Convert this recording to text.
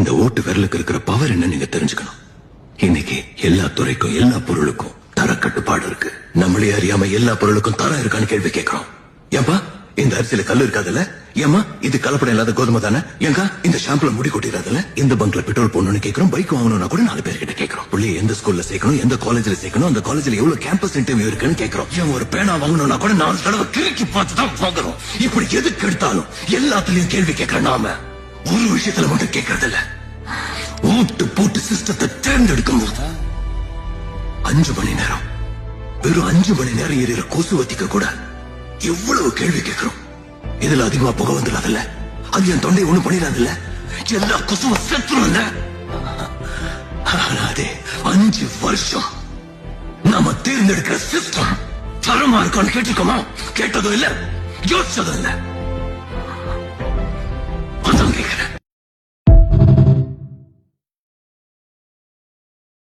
இந்த ஓட்டு விரலுக்கு இருக்கிற பவர் என்ன நீங்க தெரிஞ்சுக்கணும். இன்னைக்கு எல்லா துறைக்கும் எல்லா பொருளுக்கும் தர கட்டுப்பாடு இருக்கு. நம்மளே அறியாம எல்லா பொருளுக்கும் தரம் இருக்கான்னு கேள்வி கேட்கிறோம். ஏன்பா இந்த அரிசியில கல்லு இருக்காதுல்ல? ஏமா இது கலப்படம் இல்லாத கோதுமை தானே? ஏங்கா இந்த ஷாம்புல முடி கொட்டிடாதுல்ல? இந்த பங்க்ல பெட்ரோல் போடணும்னு கேட்கிறோம். பைக் வாங்கணும்னா கூட 4 பேர்கிட்ட கேட்கிறோம். புள்ளைய எந்த ஸ்கூல்ல சேர்க்கணும், எந்த காலேஜ்ல சேர்க்கணும், அந்த காலேஜ்ல எவ்வளவு கேம்பஸ் இன்டர்வியூ இருக்குன்னு கேட்கிறோம். ஏன் ஒரு பேனா வாங்கணும்னா கூட 4 தடவை கிறுக்கி பார்த்து தான் வாங்குறோம். இப்படி எதுக்கு எடுத்தாலும் எல்லாத்துலயும் கேள்வி கேட்கிற நாம ஒரு விஷயத்துல மட்டும் கேட்கறது இல்ல. ஓட்டு போட்டு சிஸ்டத்தை தேர்ந்தெடுக்கும் போது 5 மணி நேரம் வெறும் 5 மணி நேரம் எரியிற கொசுவத்திக்க கூட எவ்வளவு கேள்வி கேட்கிறோம். இதுல அதிகமா புகை வந்துடாதுல்ல? அது என் தொண்டை ஒண்ணு பண்ணிடாதுல்ல? எல்லா கொசுவ செத்துரும்ல? ஆனா அதே 5 வருஷம் நாம தேர்ந்தெடுக்கிற சிஸ்டம் தரமா இருக்கான்னு கேட்டிருக்கோமா? கேட்டதும் இல்ல, யோசிச்சதும் இல்ல.